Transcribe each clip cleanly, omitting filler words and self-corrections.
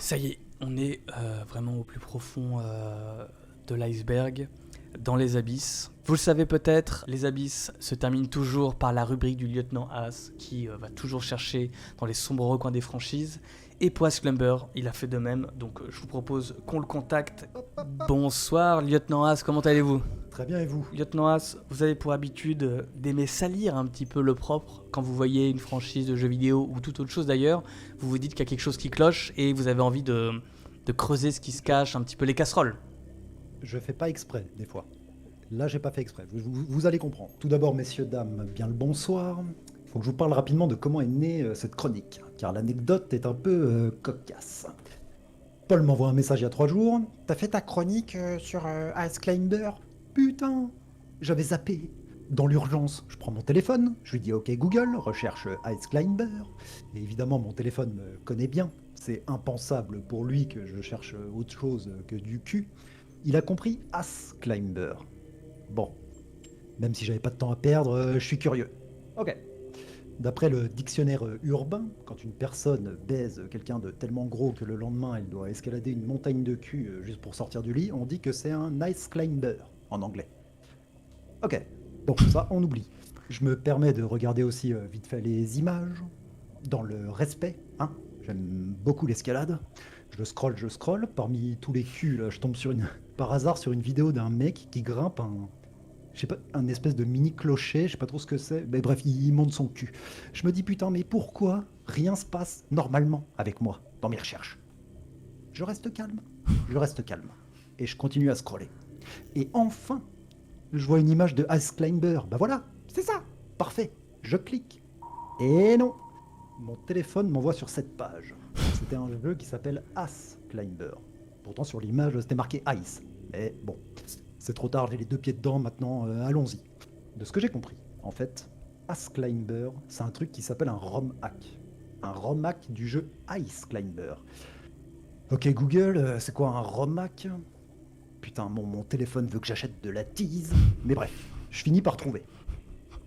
Ça y est, on est vraiment au plus profond de l'iceberg, dans les abysses. Vous le savez peut-être, les abysses se terminent toujours par la rubrique du lieutenant Haas qui va toujours chercher dans les sombres recoins des franchises. Et pour Ask Lumber, il a fait de même, donc je vous propose qu'on le contacte. Bonsoir lieutenant Haas, comment allez-vous ? Très bien, et vous ? Lieutenant Haas, vous avez pour habitude d'aimer salir un petit peu le propre quand vous voyez une franchise de jeux vidéo ou toute autre chose d'ailleurs. Vous vous dites qu'il y a quelque chose qui cloche et vous avez envie de creuser ce qui se cache, un petit peu les casseroles. Je fais pas exprès, des fois. Là, j'ai pas fait exprès. Vous allez comprendre. Tout d'abord, messieurs, dames, bien le bonsoir. Il faut que je vous parle rapidement de comment est née cette chronique, car l'anecdote est un peu cocasse. Paul m'envoie un message il y a 3 jours. T'as fait ta chronique sur Ice Climber ? Putain, j'avais zappé. Dans l'urgence, je prends mon téléphone, je lui dis OK Google, recherche Ice Climber. Et évidemment, mon téléphone me connaît bien. C'est impensable pour lui que je cherche autre chose que du cul. Il a compris Ass Climber. Bon, même si j'avais pas de temps à perdre, je suis curieux. Ok. D'après le dictionnaire urbain, quand une personne baise quelqu'un de tellement gros que le lendemain elle doit escalader une montagne de cul juste pour sortir du lit, on dit que c'est un nice climber en anglais. Ok, donc ça on oublie. Je me permets de regarder aussi vite fait les images, dans le respect, hein. J'aime beaucoup l'escalade. Je scroll, parmi tous les culs, là, je tombe par hasard sur une vidéo d'un mec qui grimpe je sais pas, un espèce de mini clocher, je sais pas trop ce que c'est, mais bref, il monte son cul. Je me dis putain, mais pourquoi rien se passe normalement avec moi dans mes recherches ? Je reste calme, et je continue à scroller. Et enfin, je vois une image de Ice Climber, bah voilà, c'est ça, parfait, je clique. Et non, mon téléphone m'envoie sur cette page. C'était un jeu qui s'appelle Ice Climber. Pourtant sur l'image c'était marqué Ice. Mais bon, c'est trop tard, j'ai les 2 pieds dedans maintenant, allons-y. De ce que j'ai compris, en fait, Ice Climber, c'est un truc qui s'appelle un ROM hack. Un ROM hack du jeu Ice Climber. Ok Google, c'est quoi un ROM hack ? Putain, mon téléphone veut que j'achète de la tease. Mais bref, je finis par trouver.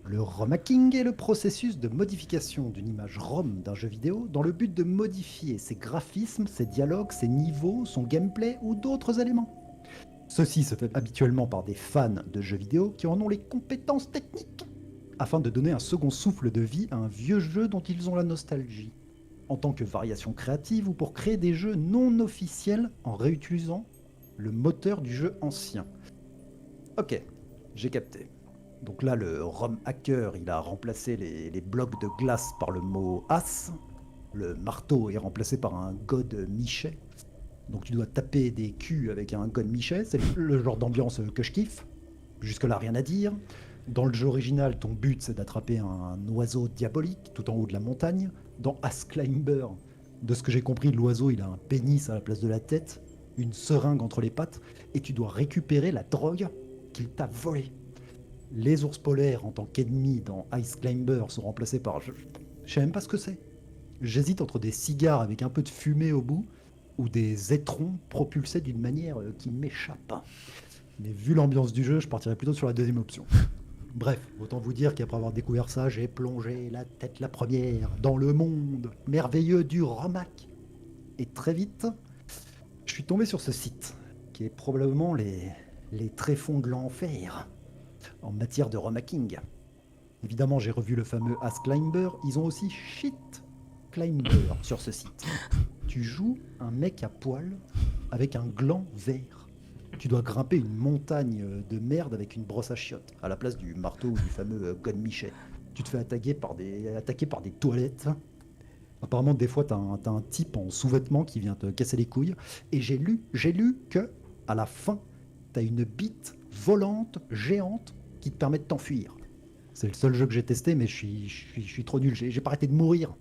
Le ROM hacking est le processus de modification d'une image ROM d'un jeu vidéo dans le but de modifier ses graphismes, ses dialogues, ses niveaux, son gameplay ou d'autres éléments. Ceci se fait habituellement par des fans de jeux vidéo qui en ont les compétences techniques, afin de donner un second souffle de vie à un vieux jeu dont ils ont la nostalgie, en tant que variation créative ou pour créer des jeux non officiels en réutilisant le moteur du jeu ancien. Ok, j'ai capté. Donc là, le ROM hacker, il a remplacé les blocs de glace par le mot as. Le marteau est remplacé par un god Michet. Donc tu dois taper des culs avec un god Michet. C'est le genre d'ambiance que je kiffe. Jusque-là, rien à dire. Dans le jeu original, ton but, c'est d'attraper un oiseau diabolique tout en haut de la montagne. Dans Ice Climber, de ce que j'ai compris, l'oiseau, il a un pénis à la place de la tête, une seringue entre les pattes, et tu dois récupérer la drogue qu'il t'a volée. Les ours polaires en tant qu'ennemis dans Ice Climber sont remplacés par... Je sais même pas ce que c'est. J'hésite entre des cigares avec un peu de fumée au bout ou des étrons propulsés d'une manière qui m'échappe. Mais vu l'ambiance du jeu, je partirais plutôt sur la deuxième option. Bref, autant vous dire qu'après avoir découvert ça, j'ai plongé la tête la première dans le monde merveilleux du ROM-hack. Et très vite, je suis tombé sur ce site, qui est probablement les tréfonds de l'enfer en matière de ROM-hacking. Évidemment, j'ai revu le fameux Ass Climber, ils ont aussi Shit Climber sur ce site. Tu joues un mec à poil avec un gland vert. Tu dois grimper une montagne de merde avec une brosse à chiottes, à la place du marteau ou du fameux God Michet. Tu te fais attaquer par des toilettes. Apparemment, des fois, t'as un type en sous-vêtements qui vient te casser les couilles. Et j'ai lu que, à la fin, t'as une bite volante, géante, qui te permet de t'enfuir. C'est le seul jeu que j'ai testé, mais je suis trop nul. J'ai pas arrêté de mourir.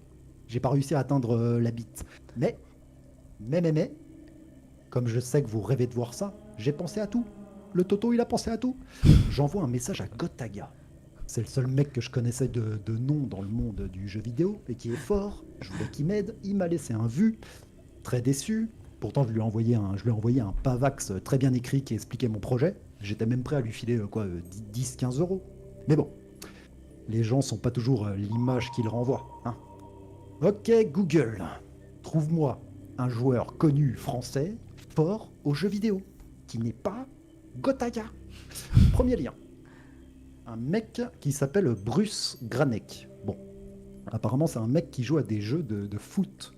J'ai pas réussi à atteindre la bite. Mais, comme je sais que vous rêvez de voir ça, j'ai pensé à tout. Le Toto, il a pensé à tout. J'envoie un message à Gotaga. C'est le seul mec que je connaissais de nom dans le monde du jeu vidéo et qui est fort. Je voulais qu'il m'aide. Il m'a laissé un vu. Très déçu. Pourtant, je lui ai envoyé un pavax très bien écrit qui expliquait mon projet. J'étais même prêt à lui filer 10-15 euros. Mais bon, les gens sont pas toujours l'image qu'ils renvoient. Hein. Ok, Google, trouve-moi un joueur connu français, fort aux jeux vidéo, qui n'est pas Gotaya. Premier lien. Un mec qui s'appelle Bruce Granek. Bon, apparemment c'est un mec qui joue à des jeux de foot.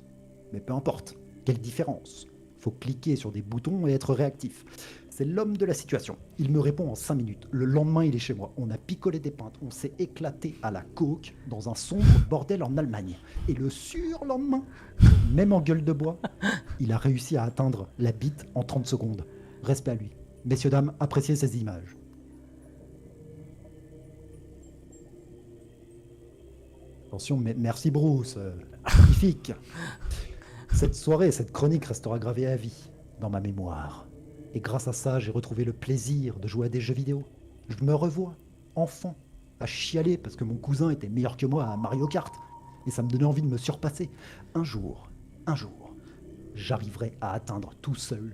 Mais peu importe, quelle différence? Faut cliquer sur des boutons et être réactif. C'est l'homme de la situation. Il me répond en 5 minutes. Le lendemain, il est chez moi. On a picolé des pintes. On s'est éclaté à la coke dans un sombre bordel en Allemagne. Et le surlendemain, même en gueule de bois, il a réussi à atteindre la bite en 30 secondes. Respect à lui. Messieurs, dames, appréciez ces images. Attention, merci Bruce. Magnifique. Cette soirée, cette chronique restera gravée à vie dans ma mémoire. Et grâce à ça, j'ai retrouvé le plaisir de jouer à des jeux vidéo. Je me revois, enfant, à chialer parce que mon cousin était meilleur que moi à Mario Kart. Et ça me donnait envie de me surpasser. Un jour, j'arriverai à atteindre tout seul,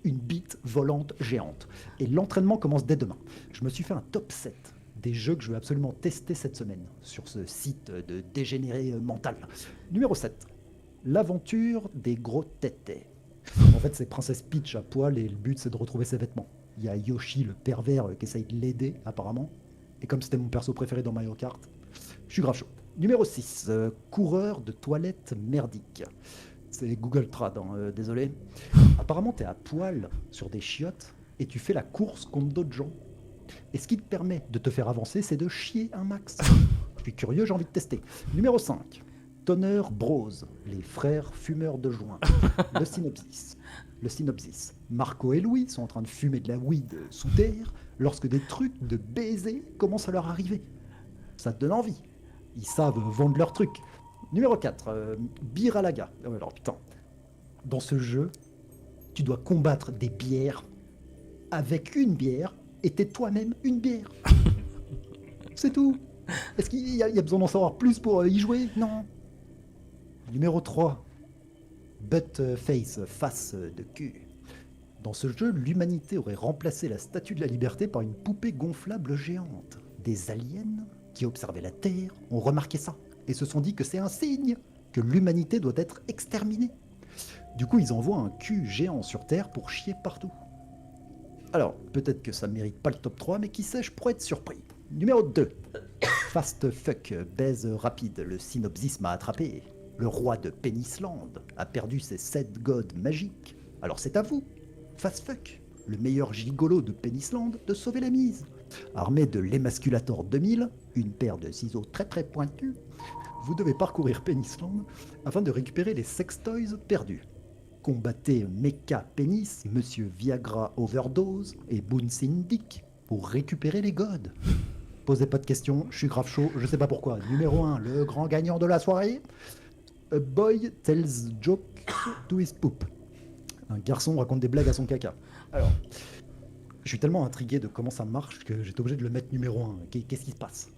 une bite volante géante. Et l'entraînement commence dès demain. Je me suis fait un top 7 des jeux que je veux absolument tester cette semaine sur ce site de dégénéré mental. Numéro 7. L'aventure des gros tétés. En fait, c'est Princesse Peach à poil et le but, c'est de retrouver ses vêtements. Il y a Yoshi, le pervers, qui essaye de l'aider, apparemment. Et comme c'était mon perso préféré dans Mario Kart, je suis grave chaud. Numéro 6. Coureur de toilettes merdique. C'est Google Trad, désolé. Apparemment, t'es à poil sur des chiottes et tu fais la course contre d'autres gens. Et ce qui te permet de te faire avancer, c'est de chier un max. Je suis curieux, j'ai envie de tester. Numéro 5. Toner Bros, les frères fumeurs de joint. Le synopsis. Marco et Louis sont en train de fumer de la weed sous terre lorsque des trucs de baiser commencent à leur arriver. Ça te donne envie. Ils savent vendre leurs trucs. Numéro 4. Biralaga. Alors putain. Dans ce jeu, tu dois combattre des bières avec une bière et t'es toi-même une bière. C'est tout. Est-ce qu'il y a besoin d'en savoir plus pour y jouer? Non. Numéro 3. Butt face, face de cul. Dans ce jeu, l'humanité aurait remplacé la statue de la liberté par une poupée gonflable géante. Des aliens qui observaient la Terre ont remarqué ça et se sont dit que c'est un signe que l'humanité doit être exterminée. Du coup, ils envoient un cul géant sur Terre pour chier partout. Alors, peut-être que ça mérite pas le top 3, mais qui sait, je pourrais être surpris. Numéro 2. Fast fuck, baise rapide, le synopsis m'a attrapé. Le roi de Penisland a perdu ses 7 godes magiques. Alors c'est à vous, Fast fuck, le meilleur gigolo de Penisland, de sauver la mise. Armé de l'Emasculator 2000, une paire de ciseaux très très pointus, vous devez parcourir Penisland afin de récupérer les sextoys perdus. Combattez Mecha Penis, Monsieur Viagra Overdose et Bouncing Dick pour récupérer les godes. Posez pas de questions, je suis grave chaud, je sais pas pourquoi. Numéro 1, le grand gagnant de la soirée. A boy tells joke to his poop. Un garçon raconte des blagues à son caca. Alors, je suis tellement intrigué de comment ça marche que j'étais obligé de le mettre numéro 1. Qu'est-ce qui se passe?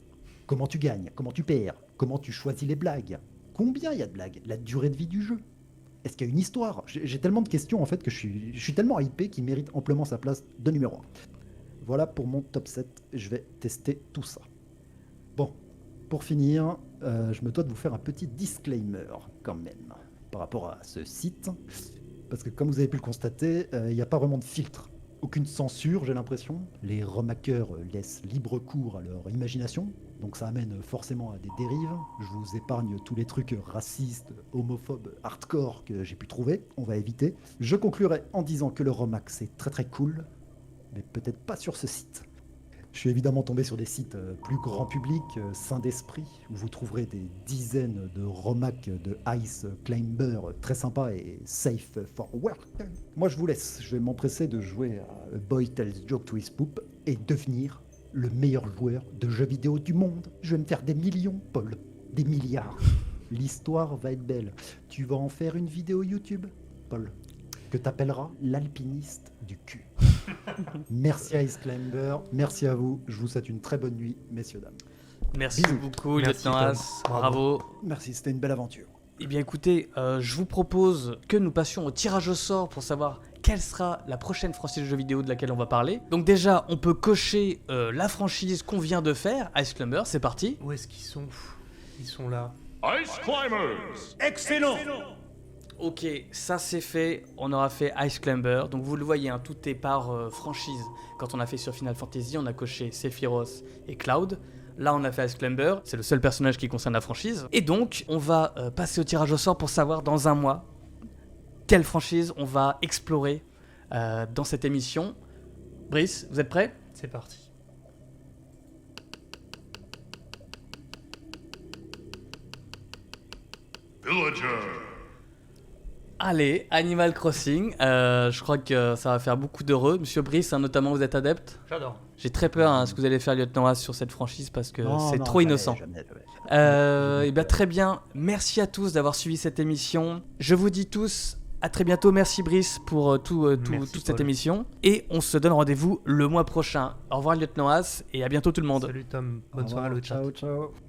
Comment tu gagnes? Comment tu perds? Comment tu choisis les blagues? Combien il y a de blagues? La durée de vie du jeu? Est-ce qu'il y a une histoire? J'ai tellement de questions en fait que je suis tellement hypé qu'il mérite amplement sa place de numéro 1. Voilà pour mon top 7, je vais tester tout ça. Bon, pour finir, je me dois de vous faire un petit disclaimer quand même par rapport à ce site. Parce que comme vous avez pu le constater, il n'y a pas vraiment de filtre. Aucune censure, j'ai l'impression. Les remakers laissent libre cours à leur imagination. Donc ça amène forcément à des dérives. Je vous épargne tous les trucs racistes, homophobes, hardcore que j'ai pu trouver. On va éviter. Je conclurai en disant que le remake c'est très très cool. Mais peut-être pas sur ce site. Je suis évidemment tombé sur des sites plus grand public, sains d'esprit, où vous trouverez des dizaines de remakes de Ice Climber très sympas et safe for work. Moi je vous laisse, je vais m'empresser de jouer à A Boy Tells Joke to His Poop et devenir le meilleur joueur de jeux vidéo du monde. Je vais me faire des millions, Paul, des milliards. L'histoire va être belle. Tu vas en faire une vidéo YouTube, Paul, que t'appelleras l'alpiniste du cul. Merci à Ice Climber, merci à vous, je vous souhaite une très bonne nuit, messieurs, dames. Merci Bisous. beaucoup, Merci, Lieutenant Tom. As, bravo. Merci, c'était une belle aventure. Eh bien écoutez, je vous propose que nous passions au tirage au sort pour savoir quelle sera la prochaine franchise de jeux vidéo de laquelle on va parler. Donc déjà, on peut cocher la franchise qu'on vient de faire, Ice Climber, c'est parti. Où est-ce qu'ils sont? Ils sont là. Ice Climbers! Excellent! Ok, ça c'est fait, on aura fait Ice Climber, donc vous le voyez, hein, tout est par franchise. Quand on a fait sur Final Fantasy, on a coché Sephiroth et Cloud. Là on a fait Ice Climber, c'est le seul personnage qui concerne la franchise. Et donc on va passer au tirage au sort pour savoir dans un mois quelle franchise on va explorer dans cette émission. Brice, vous êtes prêts ? C'est parti. Allez, Animal Crossing, je crois que ça va faire beaucoup d'heureux. Monsieur Brice, hein, notamment, vous êtes adepte ? J'adore. J'ai très peur ce que vous allez faire, Lieutenant As, sur cette franchise parce que Non, c'est non, trop jamais, innocent. jamais. Et bien très bien, merci à tous d'avoir suivi cette émission. Je vous dis tous à très bientôt. Merci Brice pour Merci, toute cette Paul. émission. Et on se donne rendez-vous le mois prochain. Au revoir Lieutenant As et à bientôt tout le monde. Salut Tom, Au bonne soirée revoir, le chat. ciao, ciao.